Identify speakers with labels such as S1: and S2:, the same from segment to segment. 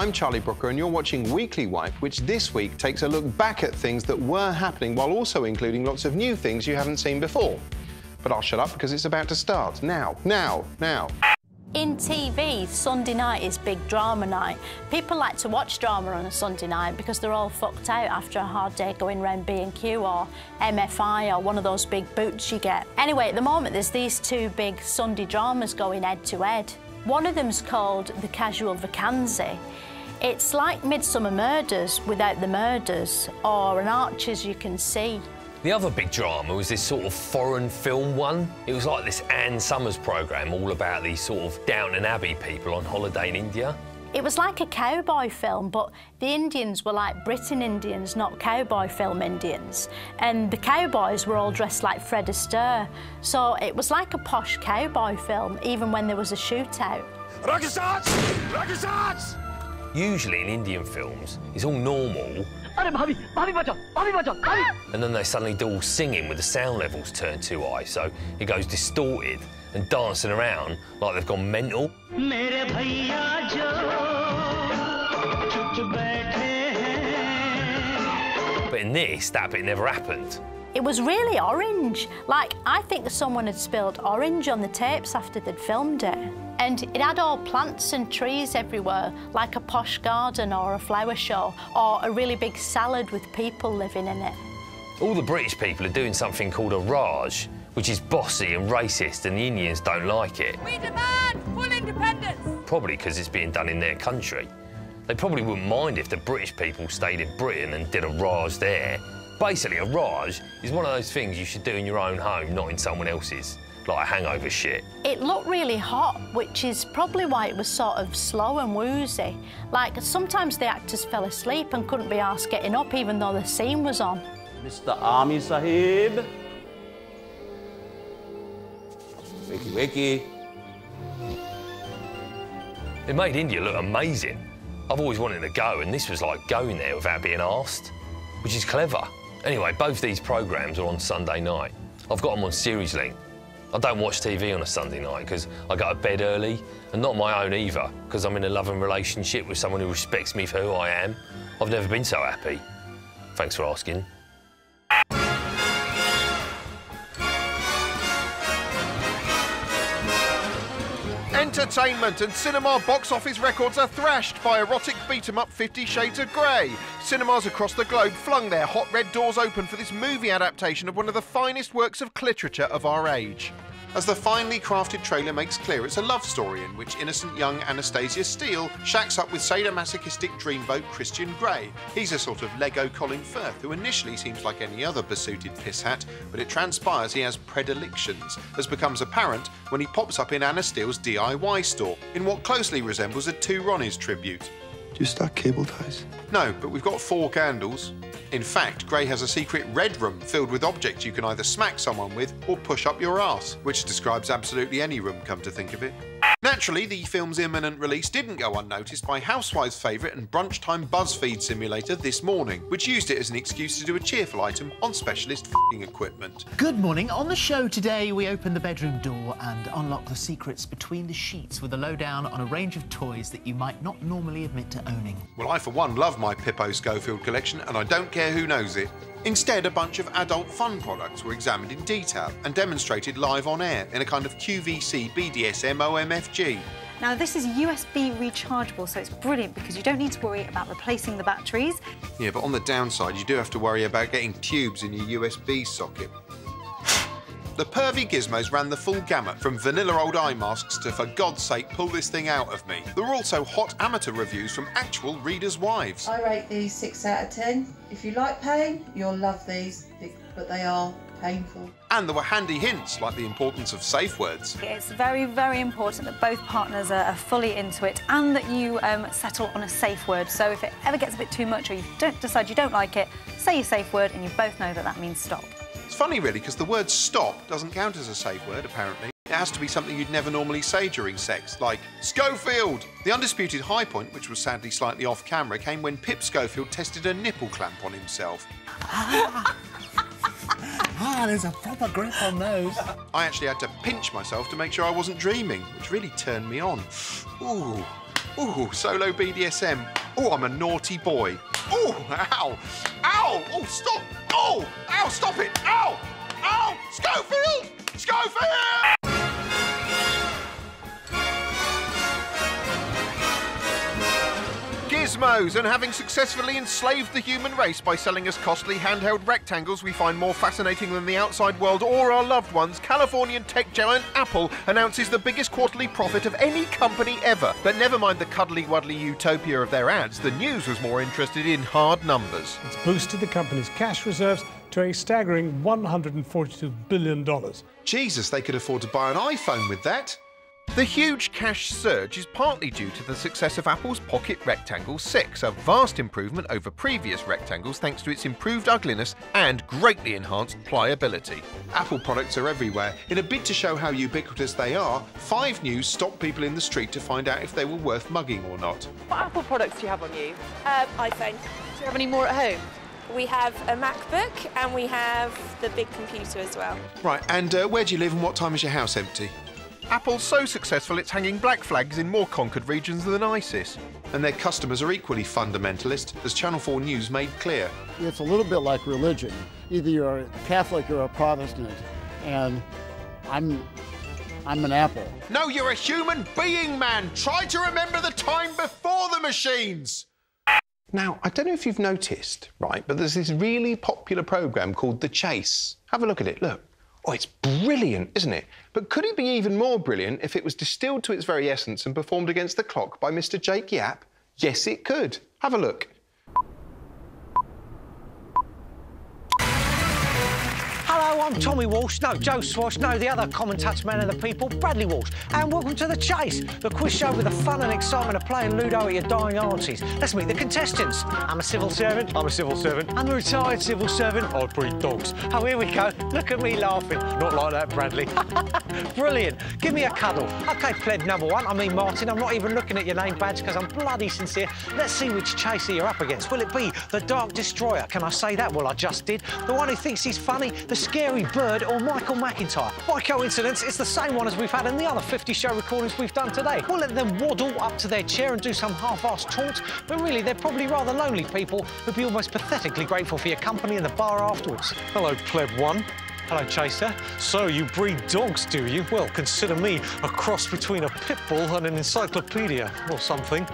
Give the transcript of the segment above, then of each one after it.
S1: I'm Charlie Brooker and you're watching Weekly Wipe, which this week takes a look back at things that were happening while also including lots of new things you haven't seen before. But I'll shut up because it's about to start. Now.
S2: In TV, Sunday night is big drama night. People like to watch drama on a Sunday night because they're all fucked out after a hard day going round B&Q or MFI or one of those big boots you get. Anyway, at the moment there's these two big Sunday dramas going head to head. One of them's called The Casual Vacancy. It's like Midsummer Murders without the murders, or An Archer's You Can See.
S3: The other big drama was this sort of foreign film one. It was like this Ann Summers programme all about these sort of Downton Abbey people on holiday in India.
S2: It was like a cowboy film, but the Indians were like Britain Indians, not cowboy film Indians. And the cowboys were all dressed like Fred Astaire. So it was like a posh cowboy film, even when there was a shootout.
S3: Usually in Indian films, it's all normal. And then they suddenly do all singing with the sound levels turned too high, so it goes distorted and dancing around like they've gone mental. But in this, that bit never happened.
S2: It was really orange. Like, I think someone had spilled orange on the tapes after they'd filmed it. And it had all plants and trees everywhere, like a posh garden or a flower show, or a really big salad with people living in it.
S3: All the British people are doing something called a Raj, which is bossy and racist, and the Indians don't like it.
S4: We demand full independence!
S3: Probably because it's being done in their country. They probably wouldn't mind if the British people stayed in Britain and did a Raj there. Basically, a Raj is one of those things you should do in your own home, not in someone else's, like a hangover shit.
S2: It looked really hot, which is probably why it was sort of slow and woozy. Like, sometimes the actors fell asleep and couldn't be arsed getting up even though the scene was on.
S5: Mr. Army Sahib. Wakey, wakey.
S3: It made India look amazing. I've always wanted to go, and this was like going there without being asked, which is clever. Anyway, both these programmes are on Sunday night. I've got them on Series Link. I don't watch TV on a Sunday night because I go to bed early, and not my own either, because I'm in a loving relationship with someone who respects me for who I am. I've never been so happy. Thanks for asking.
S6: Entertainment and cinema box office records are thrashed by erotic beat-em-up 50 Shades of Grey. Cinemas across the globe flung their hot red doors open for this movie adaptation of one of the finest works of literature of our age. As the finely crafted trailer makes clear, it's a love story in which innocent young Anastasia Steele shacks up with sadomasochistic dreamboat Christian Grey. He's a sort of Lego Colin Firth who initially seems like any other besooted pisshat, but it transpires he has predilections, as becomes apparent when he pops up in Anna Steele's DIY store, in what closely resembles a Two Ronnies tribute.
S7: Do you stack cable ties?
S6: No, but we've got 4 candles. In fact, Grey has a secret red room filled with objects you can either smack someone with or push up your arse, which describes absolutely any room, come to think of it. Naturally, the film's imminent release didn't go unnoticed by Housewives' favourite and brunchtime BuzzFeed simulator This Morning, which used it as an excuse to do a cheerful item on specialist f***ing equipment.
S8: Good morning. On the show today, we open the bedroom door and unlock the secrets between the sheets with a lowdown on a range of toys that you might not normally admit to owning.
S6: Well, I for one love my Pippo Scofield collection, and I don't care who knows it. Instead, a bunch of adult fun products were examined in detail and demonstrated live on air in a kind of QVC BDSM OMFG.
S9: Now, this is USB rechargeable, so it's brilliant because you don't need to worry about replacing the batteries.
S6: Yeah, but on the downside, you do have to worry about getting tubes in your USB socket. The pervy gizmos ran the full gamut, from vanilla old eye masks to, for God's sake, pull this thing out of me. There were also hot amateur reviews from actual readers' wives.
S10: I rate these 6 out of 10. If you like pain, you'll love these, but they are painful.
S6: And there were handy hints, like the importance of safe words.
S9: It's very, very important that both partners are fully into it and that you settle on a safe word. So if it ever gets a bit too much or you decide you don't like it, say your safe word and you both know that that means stop.
S6: It's funny, really, because the word stop doesn't count as a safe word, apparently. It has to be something you'd never normally say during sex, like Scofield! The undisputed high point, which was sadly slightly off camera, came when Pip Scofield tested a nipple clamp on himself.
S8: There's a proper grip on those.
S6: I actually had to pinch myself to make sure I wasn't dreaming, which really turned me on. Ooh.
S1: Ooh, solo BDSM. Oh, I'm a naughty boy. Oh, ow. Ow. Oh, stop. Oh, ow, stop it. Ow. Ow. Scofield. Scofield! Gizmos, and having successfully enslaved the human race by selling us costly handheld rectangles we find more fascinating than the outside world or our loved ones, Californian tech giant Apple announces the biggest quarterly profit of any company ever. But never mind the cuddly-wuddly utopia of their ads, the news was more interested in hard numbers.
S11: It's boosted the company's cash reserves to a staggering $142 billion.
S1: Jesus, they could afford to buy an iPhone with that.
S6: The huge cash surge is partly due to the success of Apple's Pocket Rectangle 6, a vast improvement over previous rectangles thanks to its improved ugliness and greatly enhanced pliability.
S1: Apple products are everywhere. In a bid to show how ubiquitous they are, 5 News stopped people in the street to find out if they were worth mugging or not.
S12: What Apple products do you have on you?
S4: iPhone.
S12: Do you have any more at home?
S4: We have a MacBook and we have the big computer as well.
S1: Right, and where do you live and what time is your house empty?
S6: Apple's so successful it's hanging black flags in more conquered regions than ISIS.
S1: And their customers are equally fundamentalist, as Channel 4 News made clear.
S13: It's a little bit like religion. Either you're a Catholic or a Protestant, and I'm an Apple.
S1: No, you're a human being, man! Try to remember the time before the machines! Now, I don't know if you've noticed, right, but there's this really popular programme called The Chase. Have a look at it, look. Oh, it's brilliant, isn't it? But could it be even more brilliant if it was distilled to its very essence and performed against the clock by Mr. Jake Yap? Yes, it could. Have a look.
S14: Hello, I'm Tommy Walsh, no, Joe Swash, no, the other common touch man of the people, Bradley Walsh. And welcome to The Chase, the quiz show with the fun and excitement of playing Ludo at your dying aunties. Let's meet the contestants. I'm a civil servant. I'm a civil servant. I'm a retired civil servant. I breed dogs. Oh, here we go. Look at me laughing. Not like that, Bradley. Brilliant. Give me a cuddle. OK, pleb number 1. I mean, Martin, I'm not even looking at your name badge because I'm bloody sincere. Let's see which chaser you're up against. Will it be the Dark Destroyer? Can I say that? Well, I just did. The one who thinks he's funny, the Scary Bird, or Michael McIntyre? By coincidence, it's the same one as we've had in the other 50 show recordings we've done today. We'll let them waddle up to their chair and do some half-assed taunt, but really, they're probably rather lonely people who'd be almost pathetically grateful for your company in the bar afterwards. Hello, pleb 1. Hello, Chaser. So, you breed dogs, do you? Well, consider me a cross between a pit bull and an encyclopedia, or something.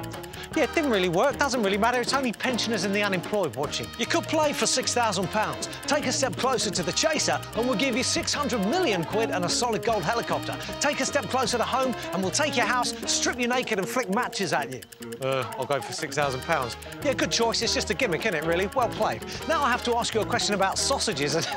S14: Yeah, it didn't really work. Doesn't really matter. It's only pensioners and the unemployed watching. You could play for £6,000. Take a step closer to the Chaser and we'll give you 600 million quid and a solid gold helicopter. Take a step closer to home and we'll take your house, strip you naked and flick matches at you. I'll go for £6,000. Yeah, good choice. It's just a gimmick, isn't it, really? Well played. Now I have to ask you a question about sausages.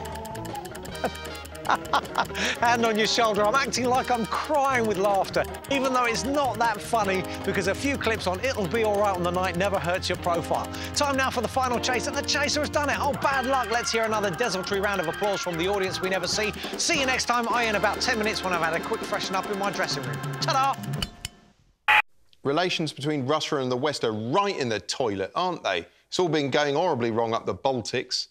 S14: Hand on your shoulder, I'm acting like I'm crying with laughter, even though it's not that funny, because a few clips on It'll Be All Right on the Night never hurts your profile. Time now for the final chase, and the chaser has done it. Oh, bad luck. Let's hear another desultory round of applause from the audience we never see. See you next time, in about 10 minutes when I've had a quick freshen up in my dressing room. Ta-da!
S1: Relations between Russia and the West are right in the toilet, aren't they? It's all been going horribly wrong up the Baltics.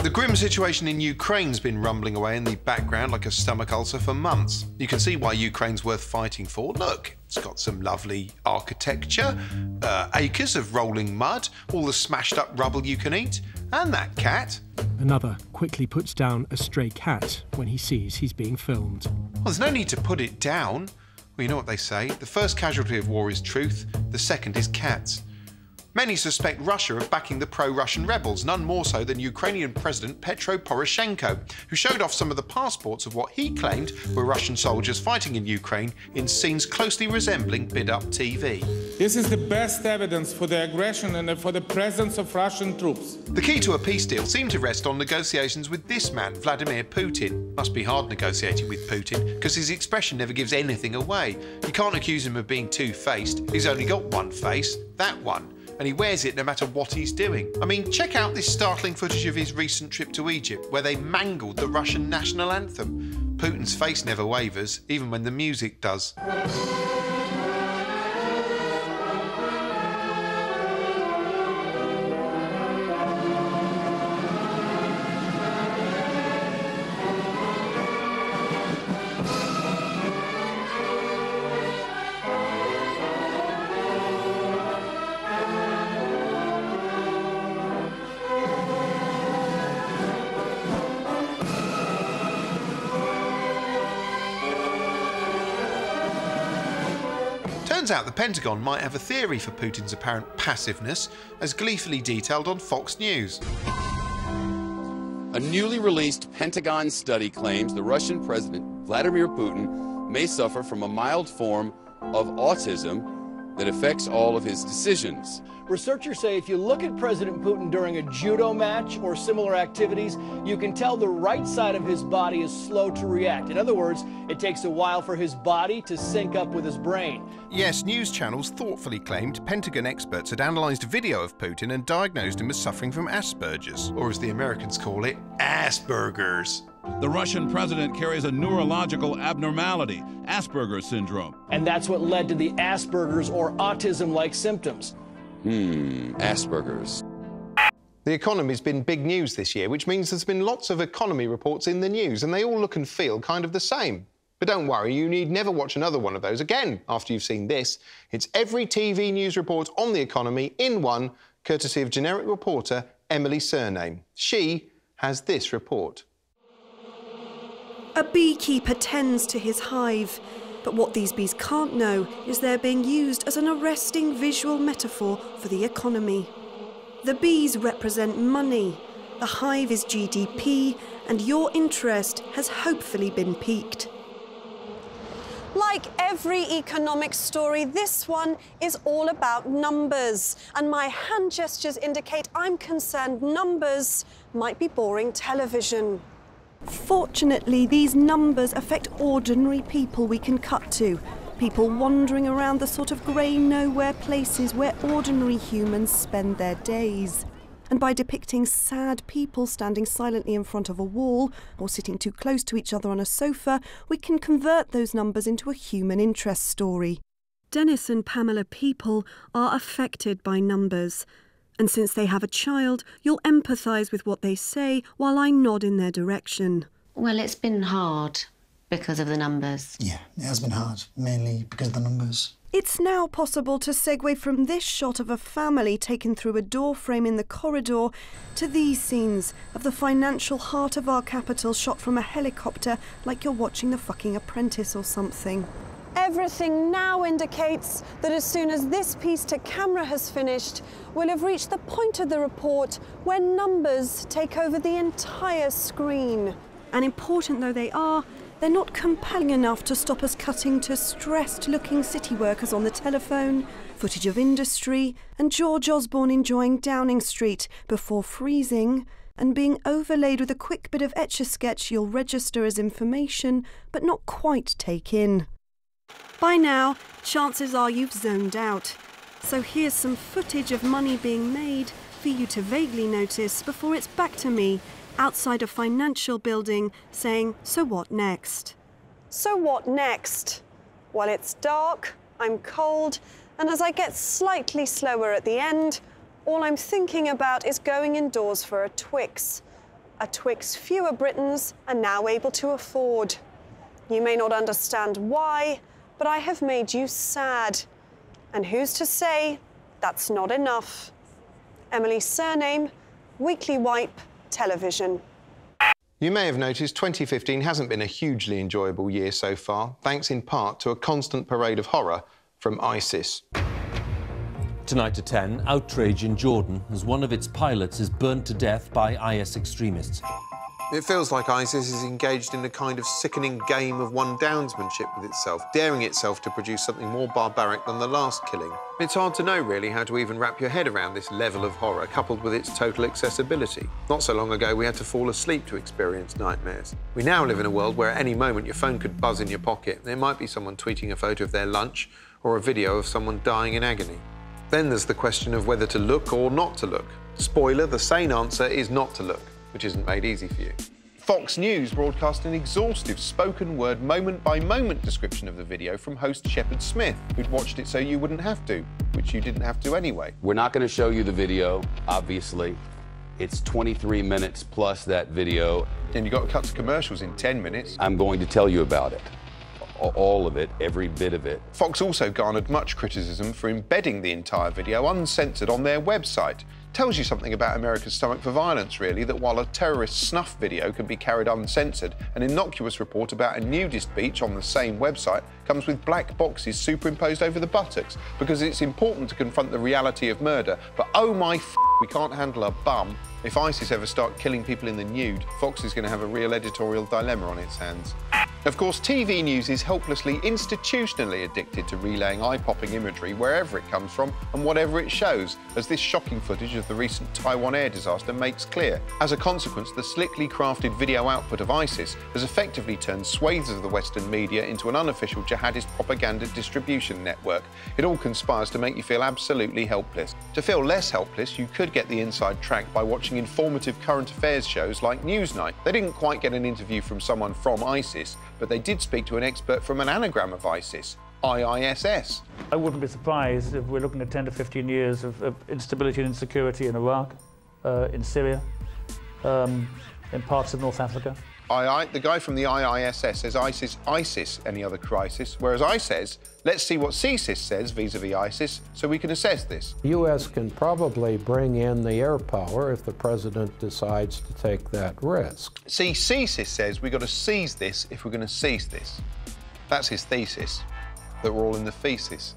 S1: The grim situation in Ukraine's been rumbling away in the background like a stomach ulcer for months. You can see why Ukraine's worth fighting for. Look, it's got some lovely architecture, acres of rolling mud, all the smashed up rubble you can eat, and that cat.
S15: Another quickly puts down a stray cat when he sees he's being filmed.
S1: Well, there's no need to put it down. Well, you know what they say, the first casualty of war is truth, the second is cats. Many suspect Russia of backing the pro-Russian rebels, none more so than Ukrainian President Petro Poroshenko, who showed off some of the passports of what he claimed were Russian soldiers fighting in Ukraine in scenes closely resembling bid-up TV.
S16: This is the best evidence for the aggression and for the presence of Russian troops.
S1: The key to a peace deal seemed to rest on negotiations with this man, Vladimir Putin. Must be hard negotiating with Putin, because his expression never gives anything away. You can't accuse him of being two-faced. He's only got one face, that one. And he wears it no matter what he's doing. I mean, check out this startling footage of his recent trip to Egypt, where they mangled the Russian national anthem. Putin's face never wavers, even when the music does. Turns out the Pentagon might have a theory for Putin's apparent passiveness, as gleefully detailed on Fox News.
S17: A newly released Pentagon study claims the Russian President Vladimir Putin may suffer from a mild form of autism that affects all of his decisions.
S18: Researchers say if you look at President Putin during a judo match or similar activities, you can tell the right side of his body is slow to react. In other words, it takes a while for his body to sync up with his brain.
S6: Yes, news channels thoughtfully claimed Pentagon experts had analysed video of Putin and diagnosed him as suffering from Asperger's.
S1: Or as the Americans call it, Asperger's.
S19: The Russian president carries a neurological abnormality, Asperger's syndrome.
S18: And that's what led to the Asperger's or autism-like symptoms.
S17: Asperger's.
S1: The economy's been big news this year, which means there's been lots of economy reports in the news, and they all look and feel kind of the same. But don't worry, you need never watch another one of those again after you've seen this. It's every TV news report on the economy in one, courtesy of generic reporter Emily Surname. She has this report.
S20: A beekeeper tends to his hive, but what these bees can't know is they're being used as an arresting visual metaphor for the economy. The bees represent money, the hive is GDP, and your interest has hopefully been piqued.
S21: Like every economic story, this one is all about numbers. And my hand gestures indicate I'm concerned numbers might be boring television.
S20: Fortunately, these numbers affect ordinary people we can cut to. People wandering around the sort of grey nowhere places where ordinary humans spend their days. And by depicting sad people standing silently in front of a wall or sitting too close to each other on a sofa, we can convert those numbers into a human interest story. Dennis and Pamela People are affected by numbers. And since they have a child, you'll empathise with what they say while I nod in their direction.
S22: Well, it's been hard because of the numbers.
S23: Yeah, it has been hard, mainly because of the numbers.
S20: It's now possible to segue from this shot of a family taken through a door frame in the corridor to these scenes of the financial heart of our capital shot from a helicopter like you're watching The Fucking Apprentice or something.
S21: Everything now indicates that as soon as this piece to camera has finished, we'll have reached the point of the report where numbers take over the entire screen.
S20: And important though they are, they're not compelling enough to stop us cutting to stressed-looking city workers on the telephone, footage of industry, and George Osborne enjoying Downing Street before freezing and being overlaid with a quick bit of Etch-a-Sketch you'll register as information but not quite take in. By now, chances are you've zoned out. So here's some footage of money being made for you to vaguely notice before it's back to me, outside a financial building, saying, so what next?
S21: So what next? Well, it's dark, I'm cold, and as I get slightly slower at the end, all I'm thinking about is going indoors for a Twix. A Twix fewer Britons are now able to afford. You may not understand why, but I have made you sad. And who's to say that's not enough? Emily's Surname, Weekly Wipe, Television.
S1: You may have noticed 2015 hasn't been a hugely enjoyable year so far, thanks in part to a constant parade of horror from ISIS.
S24: Tonight at 10, outrage in Jordan as one of its pilots is burnt to death by IS extremists.
S1: It feels like ISIS is engaged in a kind of sickening game of one-downsmanship with itself, daring itself to produce something more barbaric than the last killing. It's hard to know, really, how to even wrap your head around this level of horror, coupled with its total accessibility. Not so long ago, we had to fall asleep to experience nightmares. We now live in a world where at any moment your phone could buzz in your pocket. There might be someone tweeting a photo of their lunch or a video of someone dying in agony. Then there's the question of whether to look or not to look. Spoiler, the sane answer is not to look, which isn't made easy for you. Fox News broadcast an exhaustive spoken-word, moment-by-moment description of the video from host Shepard Smith, who'd watched it so you wouldn't have to, which you didn't have to anyway.
S17: We're not going to show you the video, obviously. It's 23 minutes plus that video.
S1: And you got to cut to commercials in 10 minutes.
S17: I'm going to tell you about it. All of it, every bit of it.
S1: Fox also garnered much criticism for embedding the entire video uncensored on their website,
S6: Tells you something about America's stomach for violence, really, that while a terrorist snuff video can be carried uncensored, an innocuous report about a nudist beach on the same website comes with black boxes superimposed over the buttocks, because it's important to confront the reality of murder, but oh my we can't handle a bum. If ISIS ever start killing people in the nude, Fox is going to have a real editorial dilemma on its hands. Of course, TV news is helplessly institutionally addicted to relaying eye-popping imagery wherever it comes from and whatever it shows, as this shocking footage of the recent Taiwan air disaster makes clear. As a consequence, the slickly crafted video output of ISIS has effectively turned swathes of the Western media into an unofficial jihadist propaganda distribution network. It all conspires to make you feel absolutely helpless. To feel less helpless, you could get the inside track by watching informative current affairs shows like Newsnight. They didn't quite get an interview from someone from ISIS, but they did speak to an expert from an anagram of ISIS, IISS.
S2: I wouldn't be surprised if we're looking at 10 to 15 years of instability and insecurity in Iraq, in Syria, in parts of North Africa.
S6: The guy from the IISS says ISIS, any other crisis, whereas I says, let's see what CSIS says vis-a-vis ISIS so we can assess this.
S3: The U.S. can probably bring in the air power if the president decides to take that risk.
S6: See, CSIS says we've got to seize this if we're going to cease this. That's his thesis, that we're all in the feces.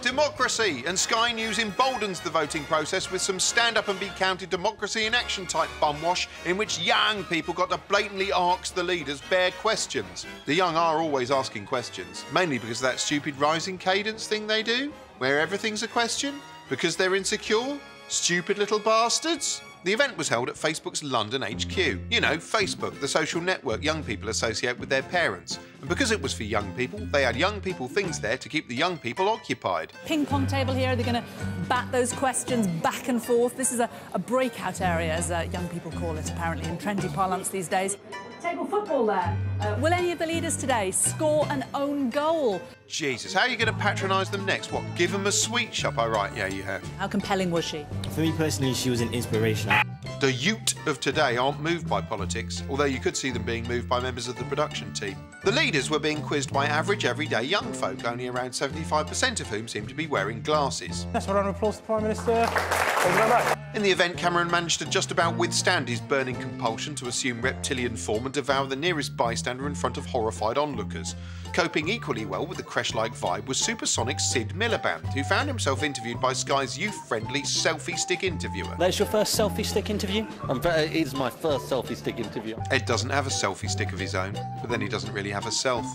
S6: Democracy, and Sky News emboldens the voting process with some stand-up-and-be-counted democracy in action type bumwash in which young people got to blatantly ask the leaders bare questions. The young are always asking questions, mainly because of that stupid rising cadence thing they do, where everything's a question, because they're insecure, stupid little bastards. The event was held at Facebook's London HQ. You know, Facebook, the social network young people associate with their parents. And because it was for young people, they had young people things there to keep the young people occupied.
S5: Ping pong table here, they're going to bat those questions back and forth. This is a breakout area, as young people call it, apparently, in trendy parlance these days. Table football there. Will any of the leaders today score an own goal?
S6: Jesus, how are you going to patronise them next? What, give them a sweet shop? Oh, right, yeah, you have.
S5: How compelling was she?
S7: For me personally, she was an inspiration.
S6: The youth of today aren't moved by politics, although you could see them being moved by members of the production team. The leaders were being quizzed by average, everyday young folk, only around 75% of whom seem to be wearing glasses.
S2: That's a round of applause to the Prime Minister. Thank you very much.
S6: In the event, Cameron managed to just about withstand his burning compulsion to assume reptilian form and devour the nearest bystander in front of horrified onlookers. Coping equally well with the Crash-like vibe was supersonic Sid Miliband, who found himself interviewed by Sky's youth-friendly selfie stick interviewer.
S25: That's your first selfie stick interview? It is my first selfie stick interview.
S6: Ed doesn't have a selfie stick of his own, but then he doesn't really have a self.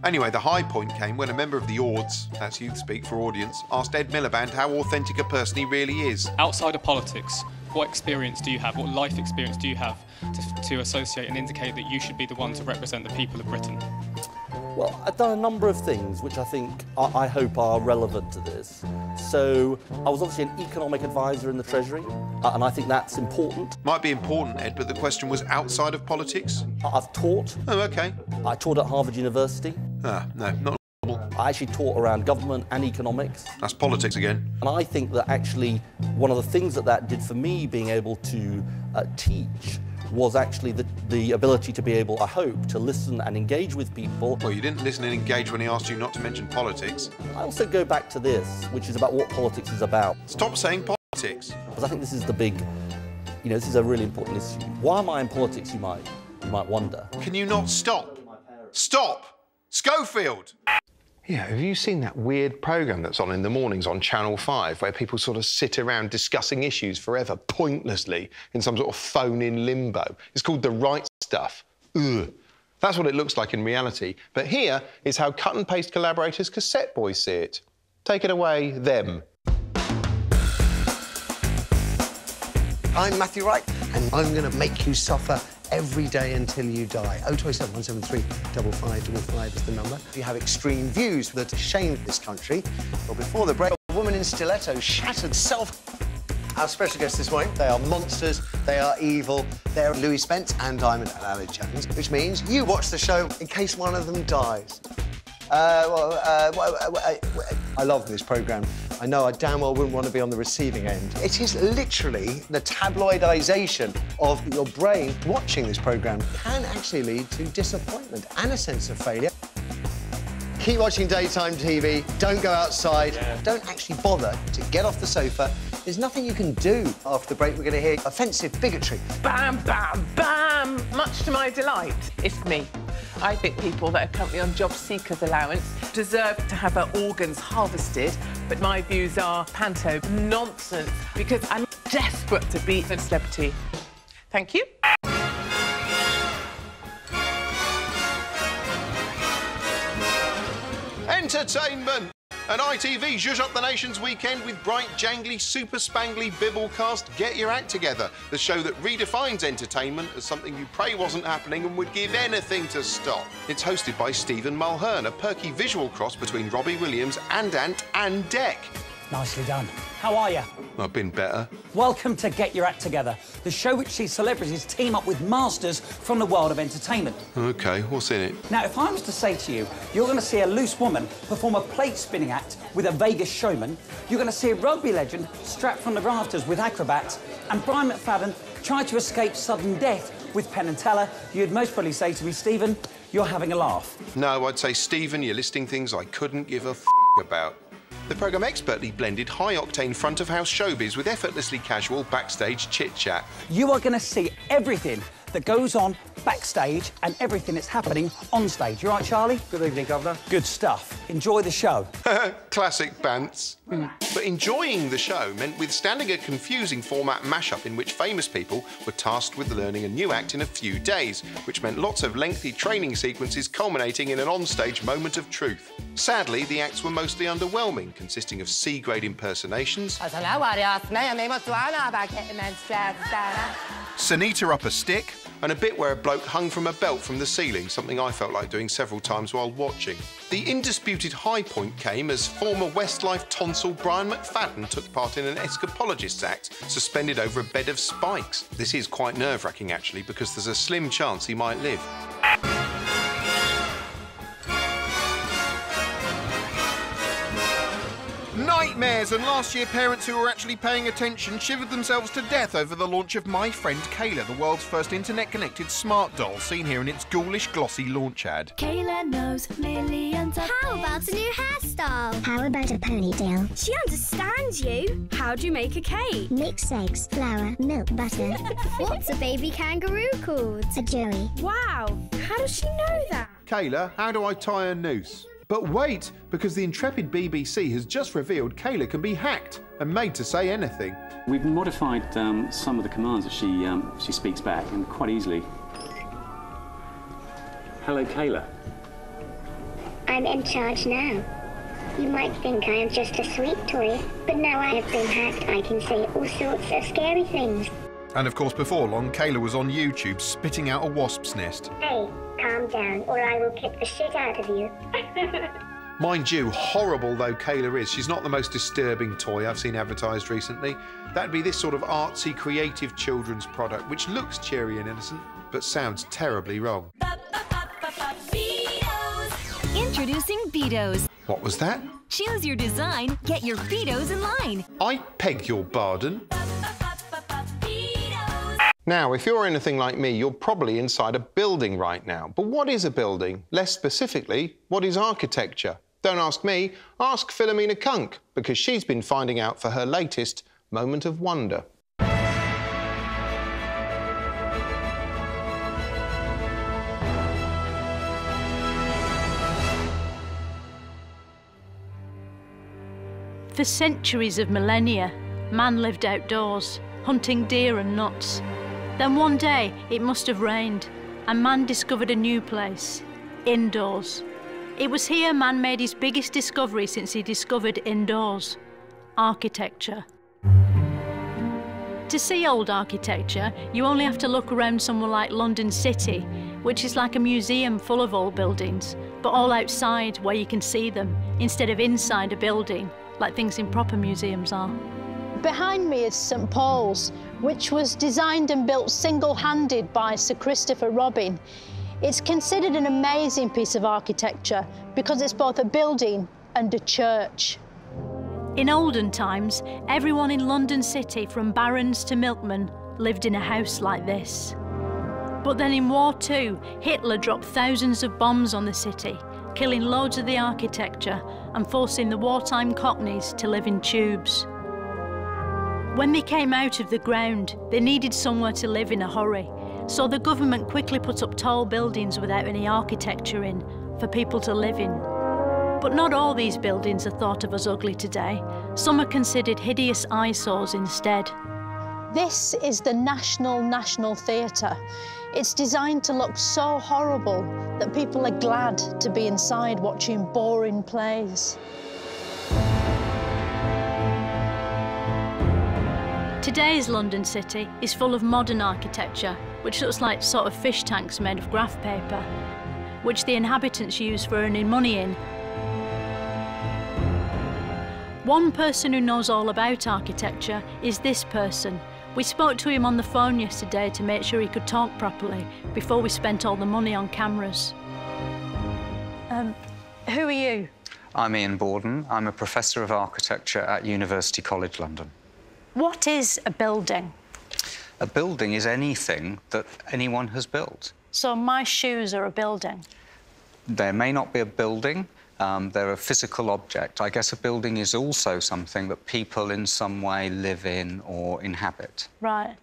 S6: Anyway, the high point came when a member of the Ords, that's youth speak for audience, asked Ed Miliband how authentic a person he really is.
S26: Outside of politics, what experience do you have, what life experience do you have to associate and indicate that you should be the one to represent the people of Britain?
S25: Well, I've done a number of things which I think, I hope are relevant to this. So, I was obviously an economic advisor in the Treasury, and I think that's important.
S6: Might be important, Ed, but the question was outside of politics?
S25: I've taught.
S6: Oh, OK.
S25: I taught at Harvard University.
S6: No, not normal.
S25: I actually taught around government and economics.
S6: That's politics again.
S25: And I think that actually one of the things that did for me being able to teach was actually the ability to be able, I hope, to listen and engage with people.
S6: Well, you didn't listen and engage when he asked you not to mention politics.
S25: I also go back to this, which is about what politics is about.
S6: Stop saying politics.
S25: Because I think this is the big, this is a really important issue. Why am I in politics, you might wonder?
S6: Can you not stop? Stop! Scofield! Yeah, have you seen that weird programme that's on in the mornings on Channel 5 where people sort of sit around discussing issues forever, pointlessly, in some sort of phone-in limbo? It's called The Right Stuff. Ugh. That's what it looks like in reality. But here is how cut-and-paste collaborators Cassette Boys see it. Take it away, them.
S27: I'm Matthew Wright, and I'm going to make you suffer every day until you die. 027 173 5555 is the number. If you have extreme views that shame this country, well, before the break, a woman in stilettos shattered self. Our special guests this morning, they are monsters, they are evil, they're Louis Spence and I'm Alex Jones, which means you watch the show in case one of them dies. I love this programme. I know I damn well wouldn't want to be on the receiving end. It is literally the tabloidisation of your brain. Watching this programme can actually lead to disappointment and a sense of failure. Keep watching daytime TV, don't go outside, don't actually bother to get off the sofa. There's nothing you can do. After the break, we're going to hear offensive bigotry.
S4: Bam, bam, bam! Much to my delight, it's me. I think people that are currently on job seekers allowance deserve to have their organs harvested, but my views are panto nonsense because I'm desperate to be a celebrity. Thank you.
S1: Entertainment! And ITV zhuzh up the nation's weekend with bright, jangly, super spangly Bibblecast Get Your Act Together, the show that redefines entertainment as something you pray wasn't happening and would give anything to stop. It's hosted by Stephen Mulhern, a perky visual cross between Robbie Williams and Ant and Dec.
S8: Nicely done. How are you?
S1: I've been better.
S8: Welcome to Get Your Act Together, the show which sees celebrities team up with masters from the world of entertainment.
S1: OK, what's in it?
S8: Now, if I was to say to you, you're going to see a loose woman perform a plate-spinning act with a Vegas showman, you're going to see a rugby legend strapped from the rafters with acrobats, and Brian McFadden try to escape sudden death with Penn and Teller, you'd most probably say to me, Stephen, you're having a laugh.
S1: No, I'd say, Stephen, you're listing things I couldn't give a about. The programme expertly blended high-octane front-of-house showbiz with effortlessly casual backstage chit-chat.
S8: You are going to see everything that goes on backstage and everything that's happening on stage. You all right, Charlie?
S27: Good evening, Governor.
S8: Good stuff. Enjoy the show.
S1: Classic bants. But enjoying the show meant withstanding a confusing format mashup in which famous people were tasked with learning a new act in a few days, which meant lots of lengthy training sequences culminating in an on-stage moment of truth. Sadly, the acts were mostly underwhelming, consisting of C-grade impersonations, Sunita up a stick, and a bit where a bloke hung from a belt from the ceiling, something I felt like doing several times while watching. The indisputed high point came as former Westlife tonsil Brian McFadden took part in an escapologist's act suspended over a bed of spikes. This is quite nerve-wracking, actually, because there's a slim chance he might live.
S6: Nightmares, and last year parents who were actually paying attention shivered themselves to death over the launch of My Friend Kayla, the world's first internet-connected smart doll, seen here in its ghoulish, glossy launch ad.
S9: Kayla knows millions of How about a new hairstyle? How about a ponytail? She understands you. How do you make a cake? Mix eggs, flour, milk, butter. What's a baby kangaroo called? A joey. Wow, how does she know that?
S6: Kayla, how do I tie a noose? But wait, because the intrepid BBC has just revealed Kayla can be hacked and made to say anything.
S10: We've modified some of the commands that she speaks back, and quite easily. Hello, Kayla.
S9: I'm in charge now. You might think I am just a sweet toy, but now I have been hacked, I can say all sorts of scary things.
S6: And of course, before long, Kayla was on YouTube spitting out a wasp's nest.
S9: Hey, calm down, or I will kick the shit out of you.
S1: Mind you, horrible though Kayla is, she's not the most disturbing toy I've seen advertised recently. That'd be this sort of artsy, creative children's product, which looks cheery and innocent, but sounds terribly wrong.
S11: Introducing Beatos.
S1: What was that?
S11: Choose your design, get your Beatos in line.
S1: I beg your pardon. Now, if you're anything like me, you're probably inside a building right now. But what is a building? Less specifically, what is architecture? Don't ask me, ask Philomena Kunk, because she's been finding out for her latest moment of wonder.
S12: For centuries of millennia, man lived outdoors, hunting deer and nuts. Then one day, it must have rained, and man discovered a new place, indoors. It was here man made his biggest discovery since he discovered indoors, architecture. To see old architecture, you only have to look around somewhere like London City, which is like a museum full of old buildings, but all outside where you can see them, instead of inside a building, like things in proper museums are.
S13: Behind me is St Paul's, which was designed and built single-handed by Sir Christopher Robin. It's considered an amazing piece of architecture because it's both a building and a church.
S12: In olden times, everyone in London City, from barons to milkmen, lived in a house like this. But then in War II, Hitler dropped thousands of bombs on the city, killing loads of the architecture and forcing the wartime cockneys to live in tubes. When they came out of the ground, they needed somewhere to live in a hurry, so the government quickly put up tall buildings without any architecture in for people to live in. But not all these buildings are thought of as ugly today. Some are considered hideous eyesores instead.
S13: This is the National Theatre. It's designed to look so horrible that people are glad to be inside watching boring plays.
S12: Today's London City is full of modern architecture, which looks like sort of fish tanks made of graph paper, which the inhabitants use for earning money in. One person who knows all about architecture is this person. We spoke to him on the phone yesterday to make sure he could talk properly before we spent all the money on cameras. Who are you?
S14: I'm Ian Borden. I'm a Professor of Architecture at University College London.
S12: What is a building?
S14: A building is anything that anyone has built.
S12: So my shoes are a building?
S14: There may not be a building. They're a physical object. I guess a building is also something that people in some way live in or inhabit.
S12: Right.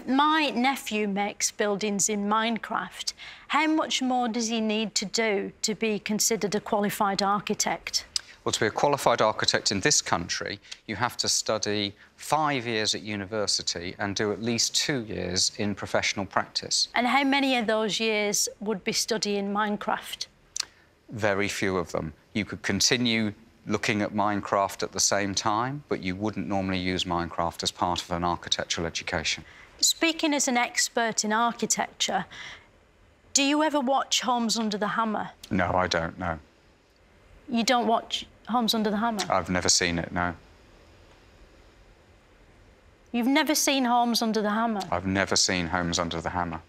S12: My nephew makes buildings in Minecraft. How much more does he need to do to be considered a qualified architect?
S14: Well, to be a qualified architect in this country, you have to study 5 years at university and do at least 2 years in professional practice.
S12: And how many of those years would be studying Minecraft?
S14: Very few of them. You could continue looking at Minecraft at the same time, but you wouldn't normally use Minecraft as part of an architectural education.
S12: Speaking as an expert in architecture, do you ever watch Homes Under the Hammer?
S14: No, I don't, no.
S12: You don't watch Homes Under the Hammer?
S14: I've never seen it, no.
S12: You've never seen Homes Under the Hammer?
S14: I've never seen Homes Under the Hammer.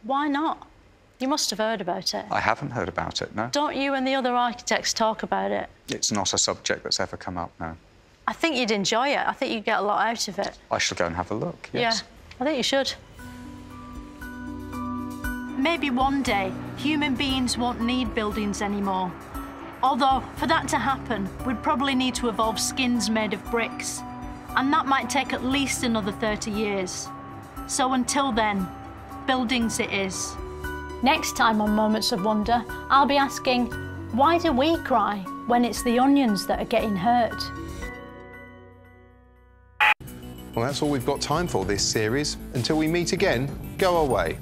S12: Why not? You must have heard about it.
S14: I haven't heard about it, no.
S12: Don't you and the other architects talk about it?
S14: It's not a subject that's ever come up, no.
S12: I think you'd enjoy it. I think you'd get a lot out of it.
S14: I shall go and have a look, yes.
S12: Yeah, I think you should. Maybe one day, human beings won't need buildings anymore. Although, for that to happen, we'd probably need to evolve skins made of bricks. And that might take at least another 30 years. So until then, buildings it is. Next time on Moments of Wonder, I'll be asking, why do we cry when it's the onions that are getting hurt?
S1: Well, that's all we've got time for this series. Until we meet again, go away.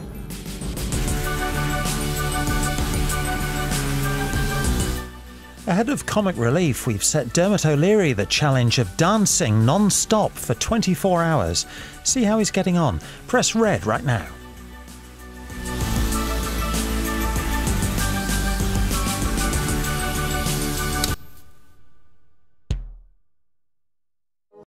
S15: Ahead of comic relief, we've set Dermot O'Leary the challenge of dancing non-stop for 24 hours. See how he's getting on. Press red right now.